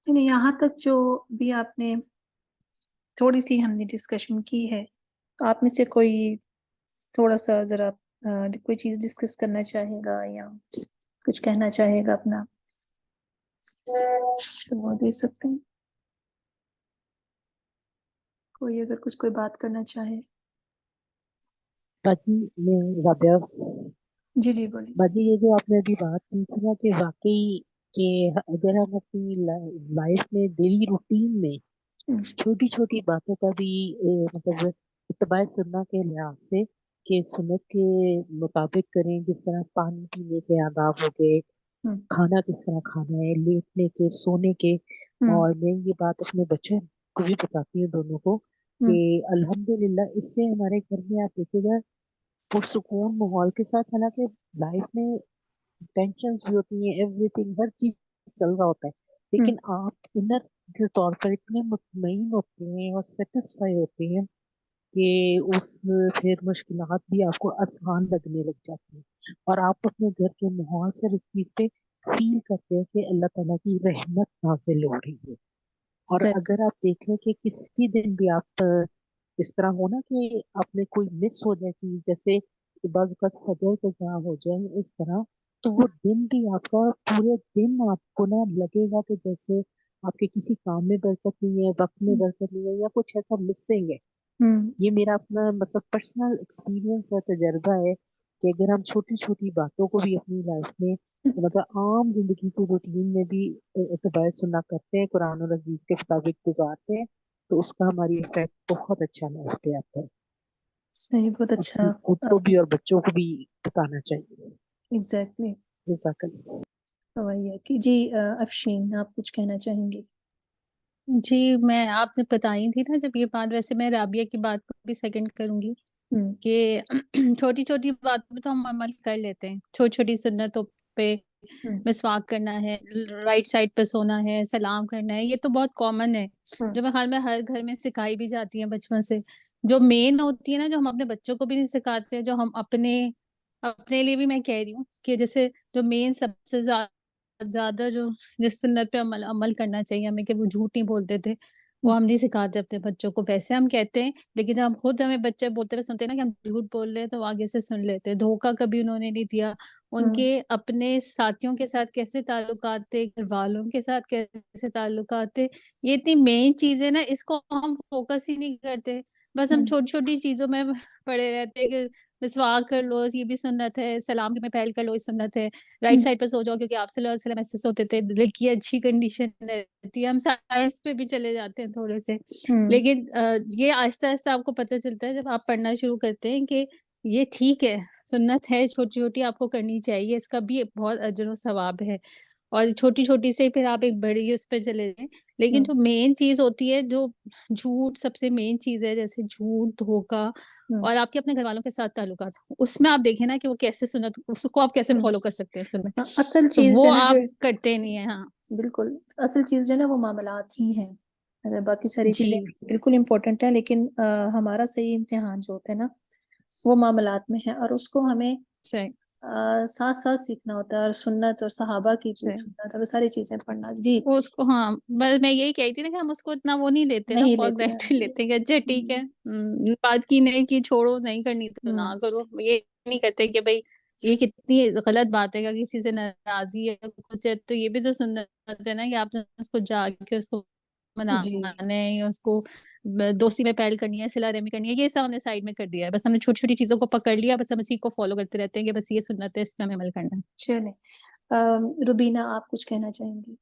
یعنی یہاں تک جو بھی آپ نے تھوڑی سی ہم نے ڈسکشن کی ہے، تو آپ میں سے کوئی تھوڑا سا ذرا کوئی چیز ڈسکس کرنا چاہے گا یا کچھ کہنا چاہے گا اپنا، تو وہ دے سکتے ہیں. کوئی اگر کوئی بات کرنا چاہے. باجی میں رابعہ، جی جی بولیے. باجی یہ جو آپ نے ابھی بات کی تھی نا کہ واقعی کہ اگر ہم اپنی لائف میں ڈیلی روٹین میں چھوٹی چھوٹی باتوں کا بھی مطلب اتباع سننا کے لحاظ سے کہ سنت کے مطابق کریں، جس طرح پانی پینے کے آداب ہو گئے، کھانا کس طرح کھانا ہے، لیٹنے کے، سونے کے. اور میں یہ بات اپنے بچوں کو بھی بتاتی ہوں دونوں کو کہ الحمدللہ اس سے ہمارے گھر میں آپ دیکھے گا پرسکون ماحول کے ساتھ، حالانکہ لائف میں ٹینشنز بھی ہوتی ہیں، ایوری تھنگ ہر چیز چل رہا ہوتا ہے، لیکن آپ انر کے طور پر اتنے مطمئن ہوتے ہیں اور سیٹسفائی ہوتے ہیں کہ اس پھر مشکلات بھی آپ کو آسان لگنے لگ جاتی ہیں، اور آپ اپنے گھر کے ماحول سے اس چیز پہ فیل کرتے ہیں کہ اللہ تعالیٰ کی رحمت نازل ہو رہی ہے. اور اگر آپ دیکھ لیں کہ کسی دن بھی آپ اس طرح ہونا کہ آپ نے کوئی مس ہو جائے چیز، جیسے بعض اوقات فجر کے جہاں ہو جائے اس طرح، تو وہ دن بھی آپ کا پورے دن آپ کو نا لگے گا کہ جیسے آپ کے کسی کام میں برکت نہیں ہے، وقت میں برکت نہیں ہے، یا کچھ ایسا مسنگ ہے. یہ میرا اپنا مطلب پرسنل ایکسپیرینس ہے، تجربہ ہے کہ اگر ہم چھوٹی چھوٹی باتوں کو بھی اپنی لائف میں مطلب عام زندگی کی روٹین میں بھی اتباع سننا کرتے ہیں، قرآن اور حدیث کے مطابق گزارتے ہیں، تو اس کا ہماری افیکٹ بہت اچھا لائف پہ آتا ہے. صحیح، بہت اچھا. خود کو بھی اور بچوں کو بھی بتانا چاہیے. ایگزیکٹلی. جزاک اللہ. کہ جی افشین، آپ کچھ کہنا چاہیں گے؟ جی میں آپ نے بتائی تھی نا جب یہ بات، ویسے میں رابعہ کی بات کو بھی سیکنڈ کروں گی کہ چھوٹی چھوٹی باتوں پہ تو ہم عمل کر لیتے ہیں، چھوٹی چھوٹی سنتوں پہ مسواک کرنا ہے، رائٹ سائڈ پہ سونا ہے، سلام کرنا ہے، یہ تو بہت کامن ہے جو میرے خیال میں ہر گھر میں سکھائی بھی جاتی ہیں بچپن سے. جو مین ہوتی ہے نا، جو ہم اپنے بچوں کو بھی نہیں سکھاتے، جو ہم اپنے لیے بھی میں کہہ رہی ہوں کہ جیسے جو مین سب سے زیادہ جو جس سنت پہ عمل کرنا چاہیے ہمیں کہ وہ جھوٹ نہیں بولتے تھے، وہ ہم نہیں سکھاتے اپنے بچوں کو. ویسے ہم کہتے ہیں، لیکن ہم خود ہمیں بچے بولتے ہوئے سنتے ہیں نا کہ ہم جھوٹ بول رہے ہیں، تو آگے سے سن لیتے ہیں. دھوکہ کبھی انہوں نے نہیں دیا. ان کے اپنے ساتھیوں کے ساتھ کیسے تعلقات تھے، گھر والوں کے ساتھ کیسے تعلقات تھے، یہ اتنی مین چیزیں نا، اس کو ہم فوکس ہی نہیں کرتے. بس ہم چھوٹی چھوٹی چیزوں میں پڑے رہتے ہیں کہ مسواک کر لو، یہ بھی سنت ہے، سلام میں پہل کر لو، یہ سنت ہے، رائٹ سائڈ پہ سو جاؤ کیونکہ آپ صلی اللہ علیہ وسلم ایسے سوتے تھے، دل کی اچھی کنڈیشن رہتی ہے. ہم سائنس پہ بھی چلے جاتے ہیں تھوڑے سے، لیکن یہ آہستہ آہستہ آپ کو پتہ چلتا ہے جب آپ پڑھنا شروع کرتے ہیں کہ یہ ٹھیک ہے، سنت ہے، چھوٹی چھوٹی آپ کو کرنی چاہیے، اس کا بھی بہت اجر و ثواب ہے. اور چھوٹی چھوٹی سے پھر آپ ایک بڑی اس پہ چلے جائیں. لیکن جو مین چیز ہوتی ہے، جو جھوٹ سب سے مین چیز ہے، جیسے جھوٹ، دھوکہ، اور آپ کے اپنے گھر والوں کے ساتھ تعلقات، اس میں آپ دیکھیں نا کہ وہ کیسے سنت، اس کو آپ کیسے فالو کر سکتے ہیں سنت، اصل تو چیز جو وہ ہے نا، آپ جو کرتے نہیں ہیں. ہاں بالکل اصل چیز جو ہے نا وہ معاملات ہی ہیں. اگر باقی ساری جی چیزیں بالکل امپورٹنٹ ہیں، لیکن ہمارا صحیح امتحان جو ہوتا ہے نا وہ معاملات میں ہے، اور اس کو ہمیں صحیح ساتھ ساتھ سیکھنا ہوتا ہے. اور سنت اور صحابہ کی جو صحیح سنت اور وہ ساری چیزیں پڑھنا. جی اس کو، ہاں بس میں یہی کہی تھی نا کہ ہم اس کو اتنا وہ نہیں لیتے نا، نہیں فار لیتے گرانٹیڈ لیتے ہیں کہ اچھا ٹھیک ہے، بات کی نہیں کی، چھوڑو، نہیں کرنی تو نہ کرو. یہ نہیں کرتے کہ بھئی یہ کتنی غلط بات ہے کہ کسی سے ناراضی ہے کچھ ہے، تو یہ بھی تو سنت ہے نا کہ آپ نے اس کو جا کے اس کو جی منانا ہے، یا اس کو دوستی میں پہل کرنی ہے، صلہ رحمی کرنی ہے، یہ سب ہم نے سائڈ میں کر دیا ہے. بس ہم نے چھوٹی چھوٹی چیزوں کو پکڑ لیا، بس ہم اسی کو فالو کرتے رہتے ہیں کہ بس یہ سنت ہے، اس پہ ہمیں عمل کرنا ہے. چلیں روبینہ، آپ کچھ کہنا چاہیں گی؟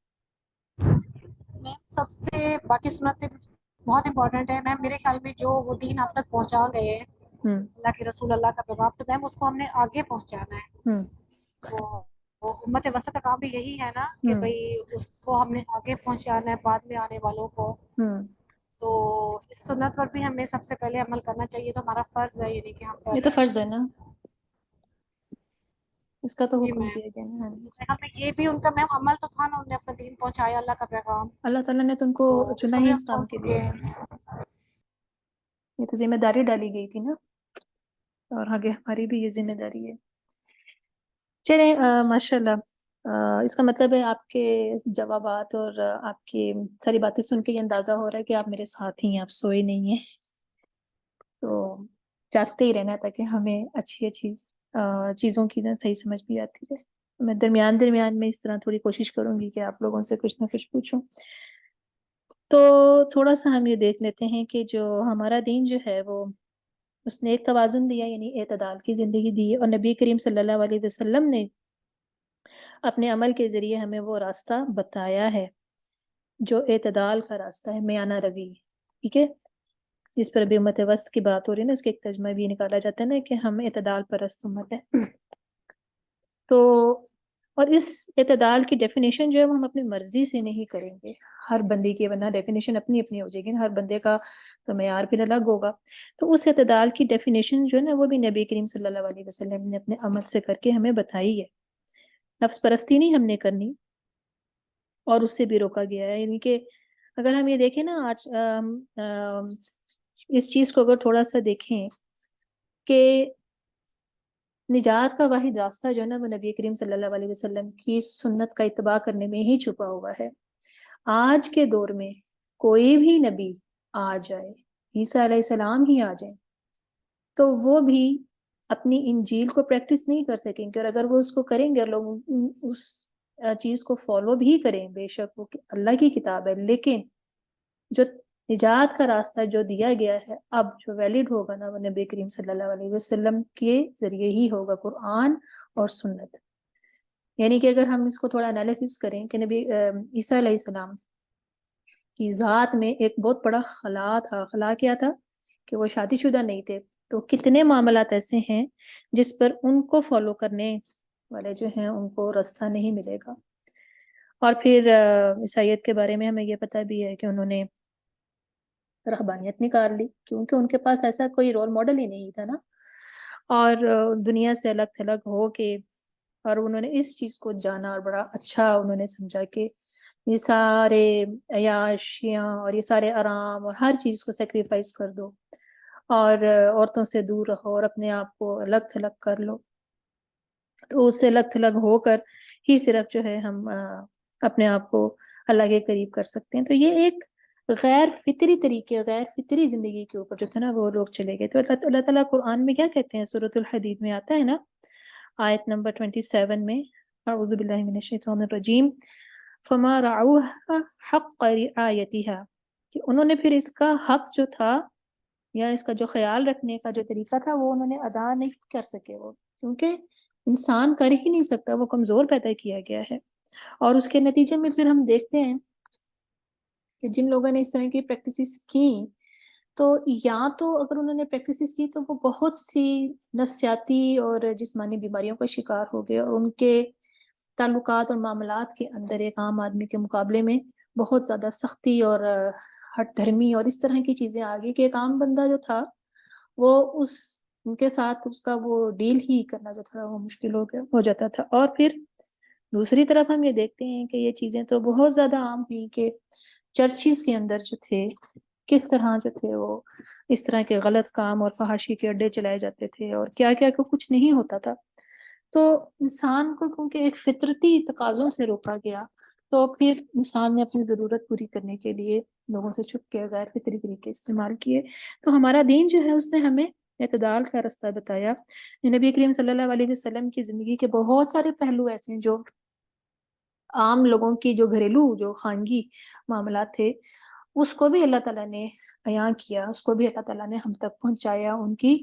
میم سب سے باقی سنتیں بہت امپورٹنٹ ہے میم، میرے خیال میں جو وہ دین آپ تک پہنچا گئے ہیں، اللہ کے رسول، اللہ کا پیغام، تو میم اس کو ہم نے آگے پہنچانا ہے. وہ امت وسط کا کام بھی یہی ہے نا کہ بھئی اس کو ہم نے آگے پہنچانا ہے بعد میں آنے والوں کو. تو اس سنت پر بھی ہمیں سب سے پہلے عمل کرنا چاہیے، تو ہمارا فرض ہے، یعنی کہ ہم یہ تو فرض ہے نا، اس کا تو جی حکم میم. دیا گیا نا. ہمیں یہ بھی ان کا میم عمل تو تھا نا، انہوں نے اپنا دین پہنچایا، اللہ کا پیغام، اللہ تعالیٰ نے تو ان کو تو اس چنا کو ہی بھی اس ہم کام کے لیے. پہنچے. یہ تو ذمہ داری ڈالی گئی تھی نا، اور آگے ہماری بھی یہ ذمہ داری ہے. چلیں ماشاء اللہ اس کا مطلب ہے آپ کے جوابات اور آپ کی ساری باتیں سن کے یہ اندازہ ہو رہا ہے کہ آپ میرے ساتھ ہی ہیں، آپ سوئے نہیں ہیں. تو جاگتے ہی رہنا تاکہ ہمیں اچھی چیزوں کی صحیح سمجھ بھی آتی ہے. میں درمیان میں اس طرح تھوڑی کوشش کروں گی کہ آپ لوگوں سے کچھ نہ کچھ پوچھوں. تو تھوڑا سا ہم یہ دیکھ لیتے ہیں کہ جو ہمارا دین جو ہے وہ اس نے ایک توازن دیا، یعنی اعتدال کی زندگی دی ہے، اور نبی کریم صلی اللہ علیہ وسلم نے اپنے عمل کے ذریعے ہمیں وہ راستہ بتایا ہے جو اعتدال کا راستہ ہے، میانہ روی. ٹھیک ہے، جس پر بھی امت وسط کی بات ہو رہی ہے نا، اس کے ایک ترجمہ بھی نکالا جاتا ہے نا کہ ہم اعتدال پرست امت ہے. تو اور اس اعتدال کی ڈیفینیشن جو ہے وہ ہم اپنی مرضی سے نہیں کریں گے. ہر بندے کی ورنہ ڈیفینیشن اپنی اپنی ہو جائے گی، ہر بندے کا تو معیار پھر الگ ہوگا. تو اس اعتدال کی ڈیفینیشن جو ہے نا وہ بھی نبی کریم صلی اللہ علیہ وسلم نے اپنے عمل سے کر کے ہمیں بتائی ہے. نفس پرستی نہیں ہم نے کرنی، اور اس سے بھی روکا گیا ہے. یعنی کہ اگر ہم یہ دیکھیں نا آج اس چیز کو اگر تھوڑا سا دیکھیں کہ نجات کا واحد راستہ جو ہے نا وہ نبی کریم صلی اللہ علیہ وسلم کی سنت کا اتباع کرنے میں ہی چھپا ہوا ہے. آج کے دور میں کوئی بھی نبی آ جائے، عیسیٰ علیہ السلام ہی آ جائیں، تو وہ بھی اپنی انجیل کو پریکٹس نہیں کر سکیں گے. اور اگر وہ اس کو کریں گے، لوگ اس چیز کو فالو بھی کریں، بے شک وہ اللہ کی کتاب ہے، لیکن جو نجات کا راستہ جو دیا گیا ہے اب جو ویلڈ ہوگا نا وہ نبی کریم صلی اللہ علیہ وسلم کے ذریعے ہی ہوگا، قرآن اور سنت. یعنی کہ اگر ہم اس کو تھوڑا انالیسس کریں کہ نبی عیسیٰ علیہ السلام کی ذات میں ایک بہت بڑا خلا تھا. خلا کیا تھا کہ وہ شادی شدہ نہیں تھے. تو کتنے معاملات ایسے ہیں جس پر ان کو فالو کرنے والے جو ہیں ان کو راستہ نہیں ملے گا. اور پھر عیسائیت کے بارے میں ہمیں یہ پتہ بھی ہے کہ انہوں نے رہبانیت نکال لی، کیونکہ ان کے پاس ایسا کوئی رول ماڈل ہی نہیں تھا نا، اور دنیا سے الگ تھلگ ہو کے، اور انہوں نے اس چیز کو جانا اور بڑا اچھا انہوں نے سمجھا کہ یہ سارے عیاشیاں اور یہ سارے آرام اور ہر چیز کو سیکریفائس کر دو، اور عورتوں سے دور رہو اور اپنے آپ کو الگ تھلگ کر لو. تو اس سے الگ تھلگ ہو کر ہی صرف جو ہے ہم اپنے آپ کو اللہ کے قریب کر سکتے ہیں. تو یہ ایک غیر فطری طریقے، غیر فطری زندگی کے اوپر جو تھا نا وہ لوگ چلے گئے. تو اللہ تعالیٰ قرآن میں کیا کہتے ہیں، سورۃ الحدید میں آتا ہے نا آیت نمبر 27 میں، اعوذ باللہ من الشیطان الرجیم، فما رعوها حق رعایتها، کہ انہوں نے پھر اس کا حق جو تھا یا اس کا جو خیال رکھنے کا جو طریقہ تھا وہ انہوں نے ادا نہیں کر سکے. وہ کیونکہ انسان کر ہی نہیں سکتا، وہ کمزور پیدا کیا گیا ہے. اور اس کے نتیجے میں پھر ہم دیکھتے ہیں کہ جن لوگوں نے اس طرح کی پریکٹسز کی، تو یا تو اگر انہوں نے پریکٹسز کی تو وہ بہت سی نفسیاتی اور جسمانی بیماریوں کا شکار ہو گئے، اور ان کے تعلقات اور معاملات کے اندر ایک عام آدمی کے مقابلے میں بہت زیادہ سختی اور ہٹ دھرمی اور اس طرح کی چیزیں آ گئی کہ ایک عام بندہ جو تھا وہ ان کے ساتھ اس کا وہ ڈیل ہی کرنا جو تھا وہ مشکل ہو جاتا تھا. اور پھر دوسری طرف ہم یہ دیکھتے ہیں کہ یہ چیزیں تو بہت زیادہ عام ہوئی کہ چرچز کے اندر جو تھے کس طرح جو تھے وہ اس طرح کے غلط کام اور فحاشی کے اڈے چلائے جاتے تھے، اور کیا کیا کچھ نہیں ہوتا تھا. تو انسان کو کیونکہ ایک فطرتی تقاضوں سے روکا گیا، تو پھر انسان نے اپنی ضرورت پوری کرنے کے لیے لوگوں سے چھپ کے غیر فطری طریقے استعمال کیے. تو ہمارا دین جو ہے اس نے ہمیں اعتدال کا راستہ بتایا. نبی کریم صلی اللہ علیہ وسلم کی زندگی کے بہت سارے پہلو ایسے ہیں جو عام لوگوں کی جو گھریلو جو خانگی معاملات تھے اس کو بھی اللہ تعالیٰ نے بیان کیا، اس کو بھی اللہ تعالیٰ نے ہم تک پہنچایا ان کی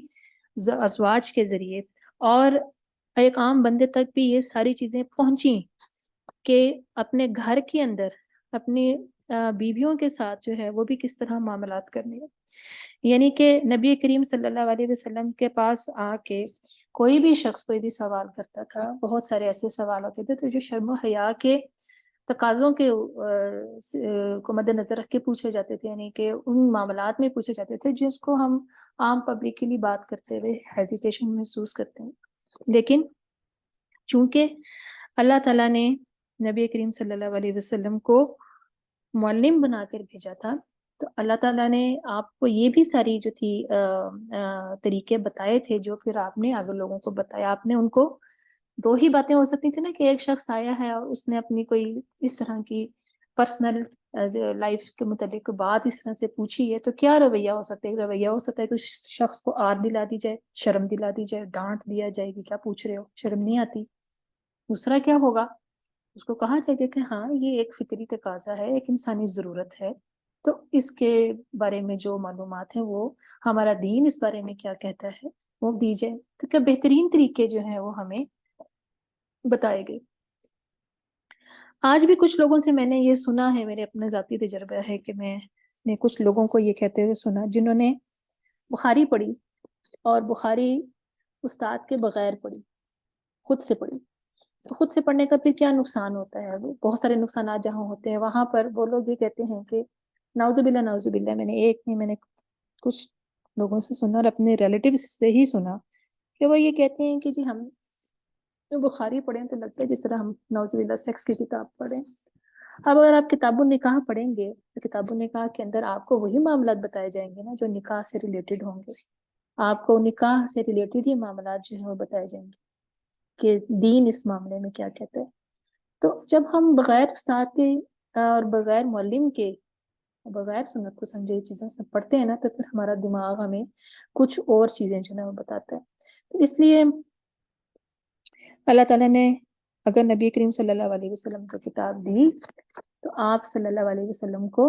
ازواج کے ذریعے. اور ایک عام بندے تک بھی یہ ساری چیزیں پہنچیں کہ اپنے گھر کے اندر اپنی بیویوں کے ساتھ جو ہے وہ بھی کس طرح معاملات کرنے ہیں. یعنی کہ نبی کریم صلی اللہ علیہ وسلم کے پاس آ کے کوئی بھی شخص کوئی بھی سوال کرتا تھا، بہت سارے ایسے سوال ہوتے تھے تو جو شرم و حیا کے تقاضوں کے کو مد نظر رکھ کے پوچھے جاتے تھے، یعنی کہ ان معاملات میں پوچھے جاتے تھے جس کو ہم عام پبلکلی بات کرتے ہوئے ہیزیٹیشن محسوس کرتے ہیں. لیکن چونکہ اللہ تعالیٰ نے نبی کریم صلی اللہ علیہ وسلم کو معلم بنا کر بھیجا تھا، تو اللہ تعالیٰ نے آپ کو یہ بھی ساری جو تھی طریقے بتائے تھے جو پھر آپ نے اگر لوگوں کو بتایا، آپ نے ان کو دو ہی باتیں ہو سکتی تھی نا کہ ایک شخص آیا ہے اور اس نے اپنی کوئی اس طرح کی پرسنل لائف کے متعلق بات اس طرح سے پوچھی ہے، تو کیا رویہ ہو سکتا ہے؟ رویہ ہو سکتا ہے کہ اس شخص کو آر دلا دی جائے، شرم دلا دی جائے، ڈانٹ دیا جائے کہ کیا پوچھ رہے ہو، شرم نہیں آتی۔ دوسرا کیا ہوگا، اس کو کہا جائے گا کہ ہاں یہ ایک فطری تقاضا ہے، ایک انسانی ضرورت ہے، تو اس کے بارے میں جو معلومات ہیں وہ ہمارا دین اس بارے میں کیا کہتا ہے وہ دی جائے۔ تو کیا بہترین طریقے جو ہیں وہ ہمیں بتائے گئے۔ آج بھی کچھ لوگوں سے میں نے یہ سنا ہے، میرے اپنا ذاتی تجربہ ہے کہ میں نے کچھ لوگوں کو یہ کہتے ہوئے سنا جنہوں نے بخاری پڑھی اور بخاری استاد کے بغیر پڑھی، خود سے پڑھی۔ تو خود سے پڑھنے کا پھر کیا نقصان ہوتا ہے؟ بہت سارے نقصانات جہاں ہوتے ہیں وہاں پر وہ لوگ یہ کہتے ہیں کہ نعوذ باللہ نعوذ باللہ، میں نے ایک نہیں، میں نے کچھ لوگوں سے سنا اور اپنے ریلیٹیو سے ہی سنا کہ وہ یہ کہتے ہیں کہ جی ہم تو بخاری پڑھیں تو لگتا ہے جس طرح ہم نعوذ باللہ سیکس کی کتاب پڑھیں۔ اب اگر آپ کتاب النکاح پڑھیں گے تو کتاب النکاح کے اندر آپ کو وہی معاملات بتائے جائیں گے نا جو نکاح سے ریلیٹڈ ہوں گے، آپ کو نکاح سے ریلیٹڈ ہی معاملات جو ہیں وہ بتائے جائیں گے کہ دین اس معاملے میں کیا کہتا ہے۔ تو جب ہم بغیر استاد کے اور بغیر معلم کے، بغیر سنت کو سمجھے چیزیں سے پڑھتے ہیں نا، تو پھر ہمارا دماغ ہمیں کچھ اور چیزیں جو ہے وہ بتاتا ہے۔ تو اس لیے اللہ تعالیٰ نے اگر نبی کریم صلی اللہ علیہ وسلم کو کتاب دی تو آپ صلی اللہ علیہ وسلم کو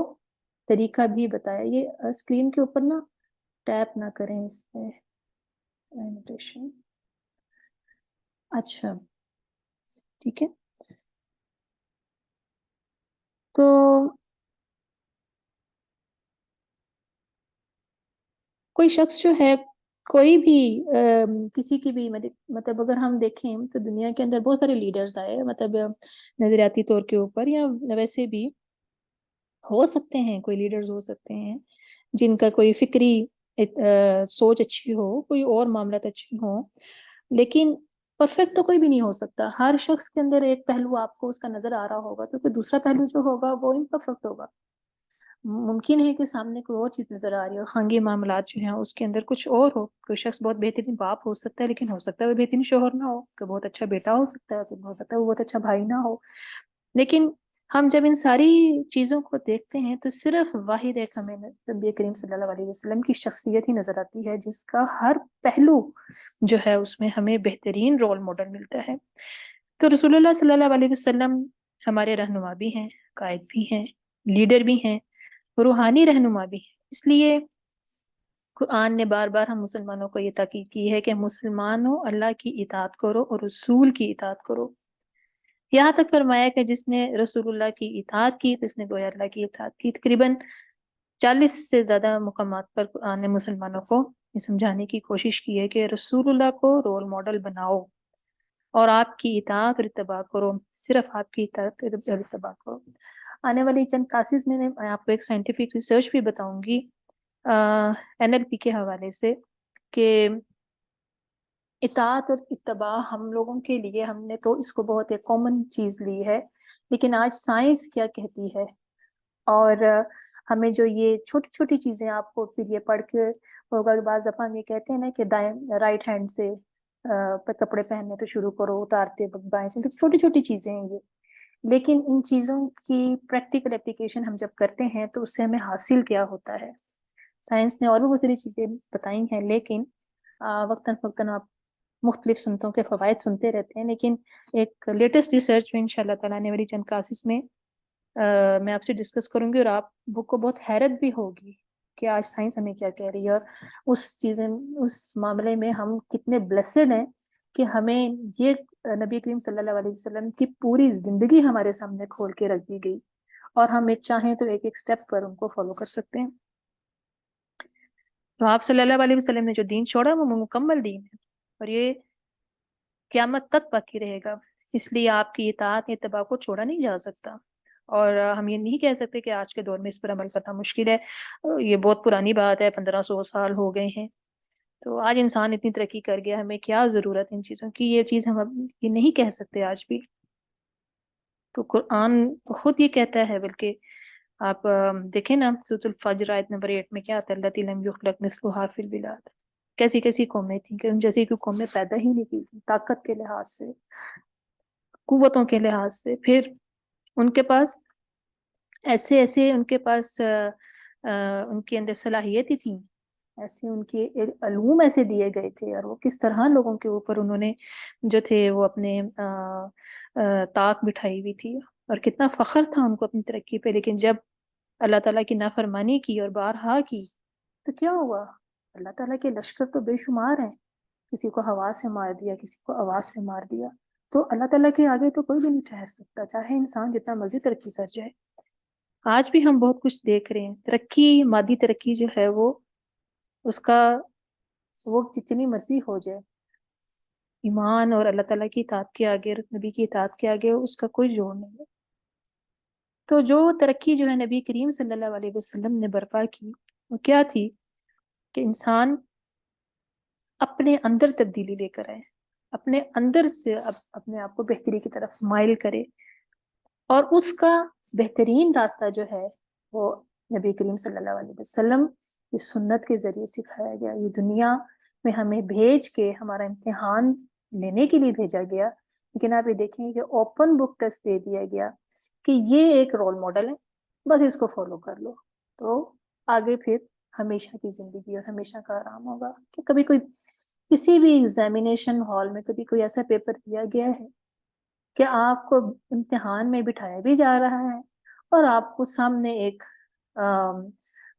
طریقہ بھی بتایا۔ یہ اسکرین کے اوپر نا ٹیپ نہ کریں اس پہ، اچھا ٹھیک ہے۔ تو کوئی شخص جو ہے، کوئی بھی کسی کی بھی مطلب اگر ہم دیکھیں تو دنیا کے اندر بہت سارے لیڈرز آئے، مطلب نظریاتی طور کے اوپر یا ویسے بھی ہو سکتے ہیں، کوئی لیڈرز ہو سکتے ہیں جن کا کوئی فکری سوچ اچھی ہو، کوئی اور معاملات اچھی ہوں، لیکن پرفیکٹ تو کوئی بھی نہیں ہو سکتا۔ ہر شخص کے اندر ایک پہلو آپ کو اس کا نظر آ رہا ہوگا تو کوئی دوسرا پہلو جو ہوگا وہ امپرفیکٹ ہوگا۔ ممکن ہے کہ سامنے کوئی اور چیز نظر آ رہی ہو، خانگی معاملات جو ہیں اس کے اندر کچھ اور ہو۔ کوئی شخص بہت بہترین باپ ہو سکتا ہے لیکن ہو سکتا ہے وہ بہترین شوہر نہ ہو، کوئی بہت اچھا بیٹا ہو سکتا ہے، ہو سکتا ہے وہ بہت اچھا بھائی نہ ہو۔ لیکن ہم جب ان ساری چیزوں کو دیکھتے ہیں تو صرف واحد ایک ہمیں نبی کریم صلی اللہ علیہ وسلم کی شخصیت ہی نظر آتی ہے جس کا ہر پہلو جو ہے اس میں ہمیں بہترین رول ماڈل ملتا ہے۔ تو رسول اللہ صلی اللہ علیہ وسلم ہمارے رہنما بھی ہیں، قائد بھی ہیں، لیڈر بھی ہیں، روحانی رہنما بھی ہیں۔ اس لیے قرآن نے بار بار ہم مسلمانوں کو یہ تاکید کی ہے کہ مسلمانوں اللہ کی اطاعت کرو اور رسول کی اطاعت کرو۔ یہاں تک فرمایا کہ جس نے رسول اللہ کی اطاعت کی تو اس نے گویا اللہ کی اطاعت کی۔ تقریباً 40 سے زیادہ مقامات پر قرآن نے مسلمانوں کو یہ سمجھانے کی کوشش کی ہے کہ رسول اللہ کو رول ماڈل بناؤ اور آپ کی اطاعت اور اتباع کرو، صرف آپ کی اطاعت اور اتباع کرو۔ آنے والی چند کلاسز میں آپ کو ایک سائنٹیفک ریسرچ بھی بتاؤں گی NLP کے حوالے سے کہ اطاعت اور اتباع ہم لوگوں کے لیے، ہم نے تو اس کو بہت ایک کامن چیز لی ہے، لیکن آج سائنس کیا کہتی ہے، اور ہمیں جو یہ چھوٹی چھوٹی چیزیں آپ کو پھر یہ پڑھ کے ہوگا کہ بعض دفعہ ہم یہ کہتے ہیں نا کہ دائیں رائٹ ہینڈ سے کپڑے پہننے تو شروع کرو، اتارتے وقت بائیں سے، چھوٹی چھوٹی چیزیں ہیں یہ، لیکن ان چیزوں کی پریکٹیکل اپلیکیشن ہم جب کرتے ہیں تو اس سے ہمیں حاصل کیا ہوتا ہے۔ سائنس نے اور بھی بہت ساری چیزیں بتائی ہیں، لیکن وقتاً فوقتاً آپ مختلف سنتوں کے فوائد سنتے رہتے ہیں، لیکن ایک لیٹسٹ ریسرچ میں انشاءاللہ تعالیٰ نے والی چند کلاسز میں میں آپ سے ڈسکس کروں گی، اور آپ کو بہت حیرت بھی ہوگی کہ آج سائنس ہمیں کیا کہہ رہی ہے، اور اس معاملے میں ہم کتنے بلیسڈ ہیں کہ ہمیں یہ نبی کریم صلی اللہ علیہ وسلم کی پوری زندگی ہمارے سامنے کھول کے رکھ دی گئی، اور ہم ایک چاہیں تو ایک ایک سٹیپ پر ان کو فالو کر سکتے ہیں۔ تو آپ صلی اللہ علیہ وسلم نے جو دین چھوڑا وہ مکمل دین ہے، اور یہ قیامت تک باقی رہے گا، اس لیے آپ کی اطاعت اتباع کو چھوڑا نہیں جا سکتا، اور ہم یہ نہیں کہہ سکتے کہ آج کے دور میں اس پر عمل کرنا مشکل ہے، یہ بہت پرانی بات ہے، 1500 سال ہو گئے ہیں، تو آج انسان اتنی ترقی کر گیا، ہمیں کیا ضرورت ان چیزوں کی، یہ چیز ہم یہ نہیں کہہ سکتے آج بھی۔ تو قرآن خود یہ کہتا ہے، بلکہ آپ دیکھیں نا سورۃ الفجر آیت نمبر 8 میں کیا آتا ہے، التی لم یخلق مثلھا فی البلاد، کیسی کیسی قومیں تھیں کہ ان جیسی کوئی قومیں پیدا ہی نہیں کی تھی، طاقت کے لحاظ سے، قوتوں کے لحاظ سے. پھر ان کے پاس ایسے ان کے پاس ان کے اندر صلاحیتیں تھیں، ایسے ان کے علوم ایسے دیے گئے تھے، اور وہ کس طرح لوگوں کے اوپر انہوں نے جو تھے وہ اپنے طاق بٹھائی ہوئی تھی، اور کتنا فخر تھا ان کو اپنی ترقی پہ. لیکن جب اللہ تعالیٰ کی نافرمانی کی اور بارہا کی تو کیا ہوا؟ اللہ تعالیٰ کے لشکر تو بے شمار ہیں، کسی کو ہوا سے مار دیا، کسی کو آواز سے مار دیا. تو اللہ تعالیٰ کے آگے تو کوئی بھی نہیں ٹھہر سکتا، چاہے انسان جتنا مرضی ترقی کر جائے. آج بھی ہم بہت کچھ دیکھ رہے ہیں، ترقی، مادی ترقی جو ہے وہ اس کا وہ جتنی مرضی ہو جائے، ایمان اور اللہ تعالیٰ کی اطاعت کے آگے، نبی کی اطاعت کے آگے اس کا کوئی جوڑ نہیں ہے. تو جو ترقی جو ہے نبی کریم صلی اللہ علیہ وسلم نے برپا کی وہ کیا تھی کہ انسان اپنے اندر تبدیلی لے کر آئے، اپنے اندر سے اپنے آپ کو بہتری کی طرف مائل کرے. اور اس کا بہترین راستہ جو ہے وہ نبی کریم صلی اللہ علیہ وسلم کی سنت کے ذریعے سکھایا گیا. یہ دنیا میں ہمیں بھیج کے ہمارا امتحان لینے کے لیے بھیجا گیا، لیکن آپ یہ دیکھیں کہ اوپن بک ٹیسٹ دے دیا گیا کہ یہ ایک رول ماڈل ہے، بس اس کو فالو کر لو تو آگے پھر ہمیشہ کی زندگی اور ہمیشہ کا آرام ہوگا. کہ کبھی کوئی کسی بھی ایگزامینیشن ہال میں کبھی کوئی ایسا پیپر دیا گیا ہے کہ آپ کو امتحان میں بٹھایا بھی جا رہا ہے اور آپ کو سامنے ایک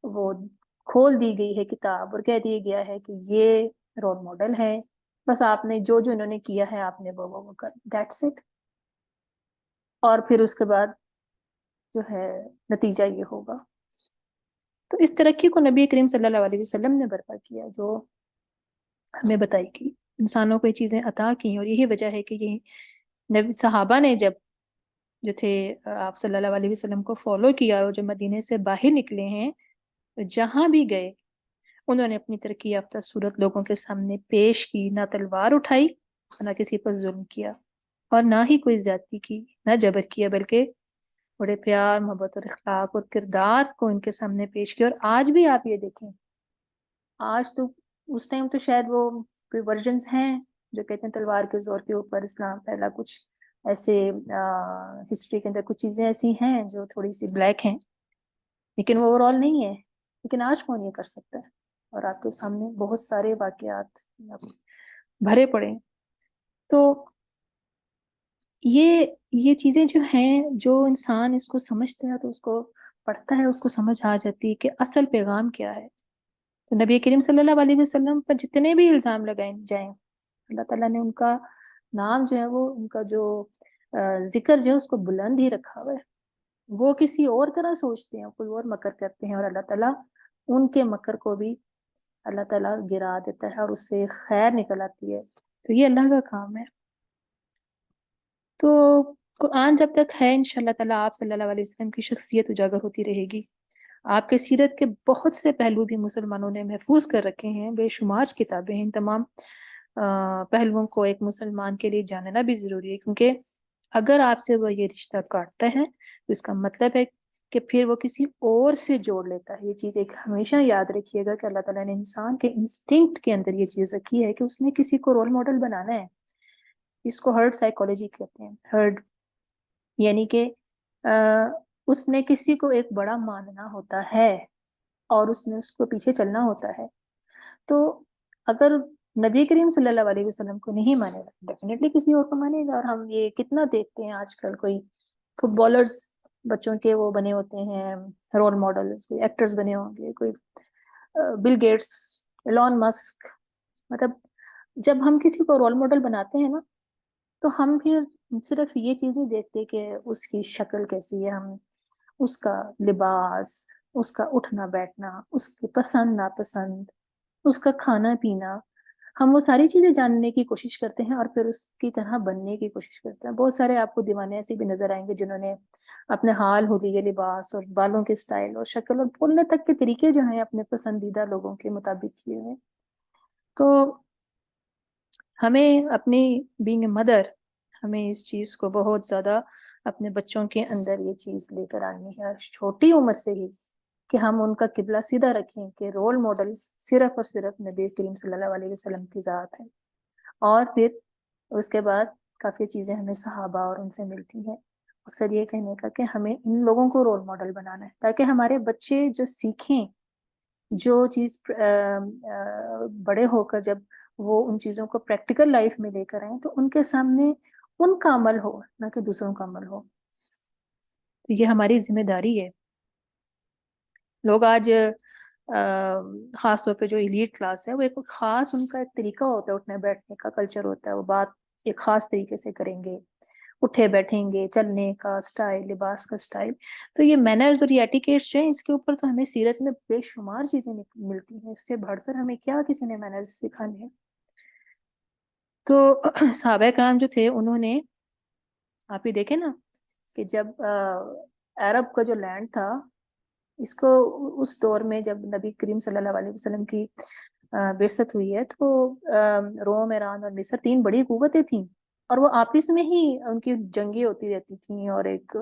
وہ کھول دی گئی ہے کتاب اور کہہ دیا گیا ہے کہ یہ رول ماڈل ہے، بس آپ نے جو انہوں نے کیا ہے آپ نے وہ کر، دیٹس اٹ. اور پھر اس کے بعد جو ہے نتیجہ یہ ہوگا. تو اس ترقی کو نبی کریم صلی اللہ علیہ وسلم نے برپا کیا، جو ہمیں بتائی کی، انسانوں کو یہ چیزیں عطا کی. اور یہی وجہ ہے کہ یہ صحابہ نے جب جو تھے آپ صلی اللہ علیہ وسلم کو فالو کیا، اور جو مدینے سے باہر نکلے ہیں جہاں بھی گئے انہوں نے اپنی ترقی یافتہ صورت لوگوں کے سامنے پیش کی، نہ تلوار اٹھائی، نہ کسی پر ظلم کیا، اور نہ ہی کوئی زیادتی کی، نہ جبر کیا، بلکہ بڑے پیار، محبت اور اخلاق اور کردار کو ان کے سامنے پیش کیا. اور آج بھی آپ یہ دیکھیں، آج تو اس ٹائم تو شاید وہ کوئی ورژنز ہیں جو کہتے ہیں تلوار کے زور کے اوپر اسلام پہلا، کچھ ایسے ہسٹری کے اندر کچھ چیزیں ایسی ہیں جو تھوڑی سی بلیک ہیں، لیکن وہ اوور آل نہیں ہے. لیکن آج کون یہ کر سکتا ہے؟ اور آپ کے سامنے بہت سارے واقعات بھرے پڑے. تو یہ چیزیں جو ہیں، جو انسان اس کو سمجھتا ہے تو اس کو پڑھتا ہے، اس کو سمجھ آ جاتی ہے کہ اصل پیغام کیا ہے. تو نبی کریم صلی اللہ علیہ وسلم پر جتنے بھی الزام لگائے جائیں، اللہ تعالیٰ نے ان کا نام جو ہے وہ، ان کا جو ذکر جو ہے اس کو بلند ہی رکھا ہوا ہے. وہ کسی اور طرح سوچتے ہیں، کوئی اور مکر کرتے ہیں، اور اللہ تعالیٰ ان کے مکر کو بھی اللہ تعالیٰ گرا دیتا ہے اور اس سے خیر نکل آتی ہے. تو یہ اللہ کا کام ہے. تو قرآن جب تک ہے انشاءاللہ تعالیٰ آپ صلی اللہ علیہ وسلم کی شخصیت اجاگر ہوتی رہے گی. آپ کے سیرت کے بہت سے پہلو بھی مسلمانوں نے محفوظ کر رکھے ہیں، بے شمار کتابیں ہیں. ان تمام پہلوؤں کو ایک مسلمان کے لیے جاننا بھی ضروری ہے، کیونکہ اگر آپ سے وہ یہ رشتہ کاٹتا ہے تو اس کا مطلب ہے کہ پھر وہ کسی اور سے جوڑ لیتا ہے. یہ چیز ایک ہمیشہ یاد رکھیے گا کہ اللہ تعالیٰ نے انسان کے انسٹنکٹ کے اندر یہ چیز رکھی ہے کہ اس نے کسی کو رول ماڈل بنانا ہے. اس کو ہرڈ سائیکولوجی کہتے ہیں. ہرڈ یعنی کہ اس نے کسی کو ایک بڑا ماننا ہوتا ہے اور اس نے اس کو پیچھے چلنا ہوتا ہے. تو اگر نبی کریم صلی اللہ علیہ وسلم کو نہیں مانے گا، ڈیفینیٹلی کسی اور کو مانے گا. اور ہم یہ کتنا دیکھتے ہیں آج کل، کوئی فٹ بالرز بچوں کے وہ بنے ہوتے ہیں رول ماڈلز، کوئی ایکٹرز بنے ہوں گے، کوئی بل گیٹس، ایلون مسک. مطلب جب ہم کسی کو رول ماڈل بناتے ہیں نا تو ہم پھر صرف یہ چیز نہیں دیکھتے کہ اس کی شکل کیسی ہے، ہم اس کا لباس، اس کا اٹھنا بیٹھنا، اس کی پسند ناپسند، اس کا کھانا پینا، ہم وہ ساری چیزیں جاننے کی کوشش کرتے ہیں اور پھر اس کی طرح بننے کی کوشش کرتے ہیں. بہت سارے آپ کو دیوانے ایسے بھی نظر آئیں گے جنہوں نے اپنے حال حلیے، لباس اور بالوں کے سٹائل اور شکل اور بولنے تک کے طریقے جو ہیں اپنے پسندیدہ لوگوں کے مطابق کیے ہوئے. تو ہمیں اپنی بینگ اے مدر، ہمیں اس چیز کو بہت زیادہ اپنے بچوں کے اندر یہ چیز لے کر آنی ہے، چھوٹی عمر سے ہی کہ ہم ان کا قبلہ سیدھا رکھیں کہ رول ماڈل صرف اور صرف نبی کریم صلی اللہ علیہ وسلم کی ذات ہے. اور پھر اس کے بعد کافی چیزیں ہمیں صحابہ اور ان سے ملتی ہیں. مقصد یہ کہنے کا کہ ہمیں ان لوگوں کو رول ماڈل بنانا ہے تاکہ ہمارے بچے جو سیکھیں، جو چیز بڑے ہو کر جب وہ ان چیزوں کو پریکٹیکل لائف میں لے کر آئیں تو ان کے سامنے ان کا عمل ہو، نہ کہ دوسروں کا عمل ہو. تو یہ ہماری ذمہ داری ہے. لوگ آج خاص طور پہ جو ایلیٹ کلاس ہے وہ ایک خاص ان کا ایک طریقہ ہوتا ہے، اٹھنے بیٹھنے کا کلچر ہوتا ہے، وہ بات ایک خاص طریقے سے کریں گے، اٹھے بیٹھیں گے، چلنے کا سٹائل، لباس کا سٹائل. تو یہ مینرز اور یہ ایٹیکیٹس جو ہیں اس کے اوپر تو ہمیں سیرت میں بے شمار چیزیں ملتی ہیں. اس سے بڑھ کر ہمیں کیا کسی نے مینرز سکھانے ہیں. تو صحابہ کرام جو تھے انہوں نے، آپ ہی دیکھیں نا کہ جب عرب کا جو لینڈ تھا اس کو اس دور میں جب نبی کریم صلی اللہ علیہ وسلم کی بعثت ہوئی ہے تو روم، ایران اور مصر 3 بڑی قوتیں تھیں اور وہ آپس میں ہی ان کی جنگیں ہوتی رہتی تھیں اور ایک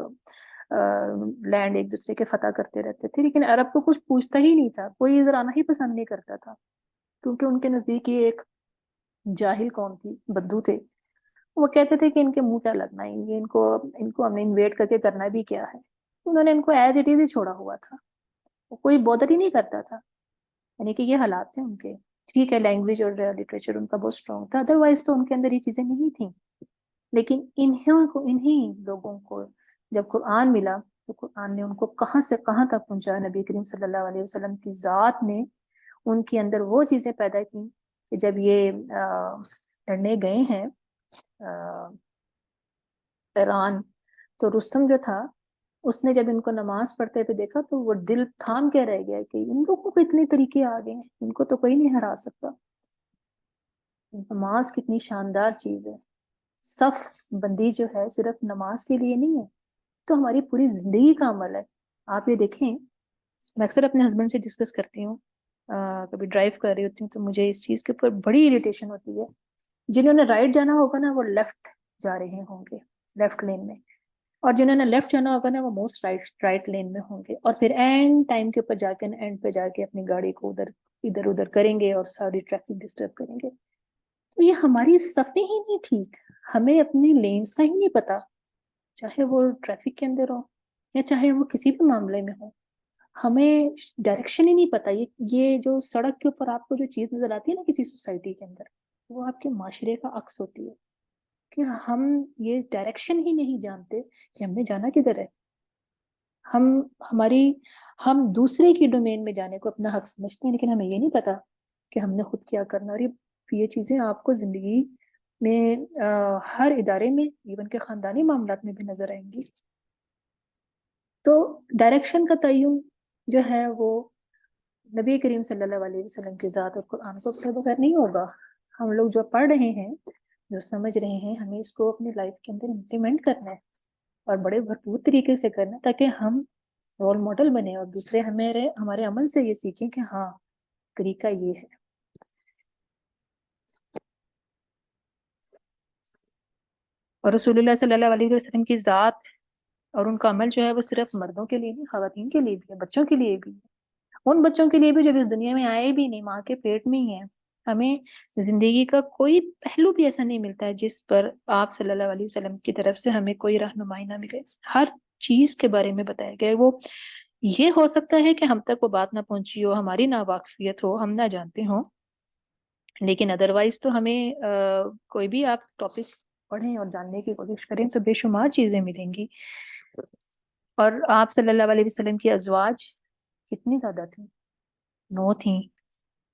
لینڈ ایک دوسرے کے فتح کرتے رہتے تھے. لیکن عرب کو کچھ پوچھتا ہی نہیں تھا، کوئی ادھر آنا ہی پسند نہیں کرتا تھا کیونکہ ان کے نزدیک یہ ایک جاہل قوم تھی، بدو تھے. وہ کہتے تھے کہ ان کے منہ کیا لگنا ہے، ان کو ہم نے انویٹ کر کے کرنا بھی کیا ہے. انہوں نے ان کو ایز اٹ از ہی چھوڑا ہوا تھا، کوئی بودر ہی نہیں کرتا تھا. یعنی کہ یہ حالات تھے ان کے. ٹھیک ہے لینگویج اور لٹریچر ان کا بہت اسٹرانگ تھا، ادروائز تو ان کے اندر یہ چیزیں نہیں تھیں. لیکن انہی لوگوں کو جب قرآن ملا تو قرآن نے ان کو کہاں سے کہاں تک پہنچا. نبی کریم صلی اللہ علیہ وسلم کی ذات نے ان کے اندر وہ چیزیں پیدا کی کہ جب یہ لڑنے گئے ہیں ایران تو رستم جو تھا اس نے جب ان کو نماز پڑھتے ہوئے دیکھا تو وہ دل تھام کے رہ گیا کہ ان لوگوں کو اتنے طریقے آ گئے ہیں، ان کو تو کوئی نہیں ہرا سکتا. نماز کتنی شاندار چیز ہے. صف بندی جو ہے صرف نماز کے لیے نہیں ہے، تو ہماری پوری زندگی کا عمل ہے. آپ یہ دیکھیں، میں اکثر اپنے ہسبینڈ سے ڈسکس کرتی ہوں، کبھی ڈرائیو کر رہی ہوتی ہوں تو مجھے اس چیز کے اوپر بڑی اریٹیشن ہوتی ہے. جنہوں نے رائٹ جانا ہوگا نا وہ لیفٹ جا رہے ہوں گے، لیفٹ لین میں، اور جنہوں نے لیفٹ جانا ہوگا نا وہ موسٹ رائٹ لین میں ہوں گے، اور پھر اینڈ ٹائم کے اوپر جا کے اینڈ پہ جا کے اپنی گاڑی کو ادھر ادھر کریں گے اور ساری ٹریفک ڈسٹرب کریں گے. تو یہ ہماری صفیں ہی نہیں ٹھیک، ہمیں اپنی لینز کا ہی نہیں پتا، چاہے وہ ٹریفک کے اندر ہو یا چاہے وہ کسی بھی معاملے میں ہو. ہمیں ڈائریکشن ہی نہیں پتا. یہ جو سڑک کے اوپر آپ کو جو چیز نظر آتی ہے نا کسی سوسائٹی کے اندر، وہ آپ کے معاشرے کا عکس ہوتی ہے کہ ہم یہ ڈائریکشن ہی نہیں جانتے کہ ہم نے جانا کدھر ہے. ہم دوسرے کی ڈومین میں جانے کو اپنا حق سمجھتے ہیں لیکن ہمیں یہ نہیں پتا کہ ہم نے خود کیا کرنا. اور یہ چیزیں آپ کو زندگی میں ہر ادارے میں، ایون کہ خاندانی معاملات میں بھی نظر آئیں گی. تو ڈائریکشن کا تعین جو ہے وہ نبی کریم صلی اللہ علیہ وسلم کی ذات اور قرآن کو پڑھے بغیر نہیں ہوگا. ہم لوگ جو پڑھ رہے ہیں، جو سمجھ رہے ہیں، ہمیں اس کو اپنی لائف کے اندر امپلیمنٹ کرنا ہے اور بڑے بھرپور طریقے سے کرنا ہے تاکہ ہم رول ماڈل بنے اور دوسرے ہمارے عمل سے یہ سیکھیں کہ ہاں طریقہ یہ ہے. اور رسول اللہ صلی اللہ علیہ وسلم کی ذات اور ان کا عمل جو ہے وہ صرف مردوں کے لیے نہیں، خواتین کے لیے بھی ہے، بچوں کے لیے بھی ہے. ان بچوں کے لیے بھی جب اس دنیا میں آئے بھی نہیں، ماں کے پیٹ میں ہی ہیں. ہمیں زندگی کا کوئی پہلو بھی ایسا نہیں ملتا ہے جس پر آپ صلی اللہ علیہ وسلم کی طرف سے ہمیں کوئی رہنمائی نہ ملے. ہر چیز کے بارے میں بتایا گیا. وہ یہ ہو سکتا ہے کہ ہم تک وہ بات نہ پہنچی ہو، ہماری ناواقفیت ہو، ہم نہ جانتے ہوں، لیکن ادروائز تو ہمیں کوئی بھی آپ ٹاپک پڑھیں اور جاننے کی کوشش کریں تو بے شمار چیزیں ملیں گی. اور آپ صلی اللہ علیہ وسلم کی ازواج کتنی زیادہ تھیں؟ 9 تھیں،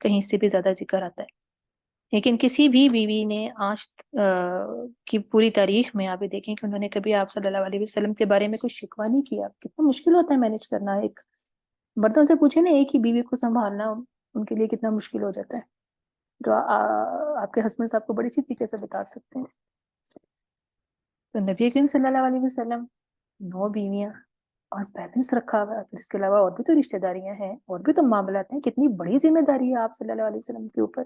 کہیں سے بھی زیادہ ذکر آتا ہے. لیکن کسی بھی بیوی نے آج کی پوری تاریخ میں آپ دیکھیں کہ انہوں نے کبھی آپ صلی اللہ علیہ وسلم کے بارے میں کچھ شکوہ نہیں کیا. کتنا مشکل ہوتا ہے مینج کرنا. ایک مردوں سے پوچھیں نا، ایک ہی بیوی کو سنبھالنا ان کے لیے کتنا مشکل ہو جاتا ہے. تو آپ کے ہسبینڈ صاحب کو بڑی اچھی طریقے سے بتا سکتے ہیں. تو نبی کریم صلی اللہ علیہ وسلم 9 بیویاں اور بیلنس رکھا ہوا ہے. پھر اس کے علاوہ اور بھی تو رشتہ داریاں ہیں، اور بھی تو معاملات ہیں. کتنی بڑی ذمہ داری ہے آپ صلی اللہ علیہ وسلم کے اوپر،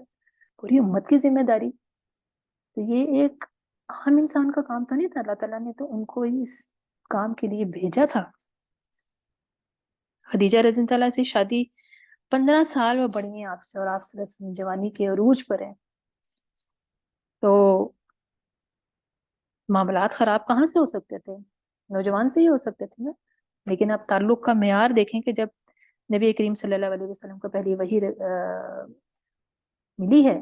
پوری امت کی ذمہ داری. تو یہ ایک عام انسان کا کام تو نہیں تھا، اللہ تعالیٰ نے تو ان کو اس کام کے لیے بھیجا تھا. خدیجہ رضی اللہ عنہا سے شادی 15 سال وہ بڑی ہیں آپ سے، اور آپ صلی اللہ علیہ وسلم جوانی کے عروج پر ہیں، تو معاملات خراب کہاں سے ہو سکتے تھے؟ نوجوان سے ہی ہو سکتے تھے نا۔ لیکن آپ تعلق کا معیار دیکھیں کہ جب نبی کریم صلی اللہ علیہ وسلم کو پہلی وحی ملی ہے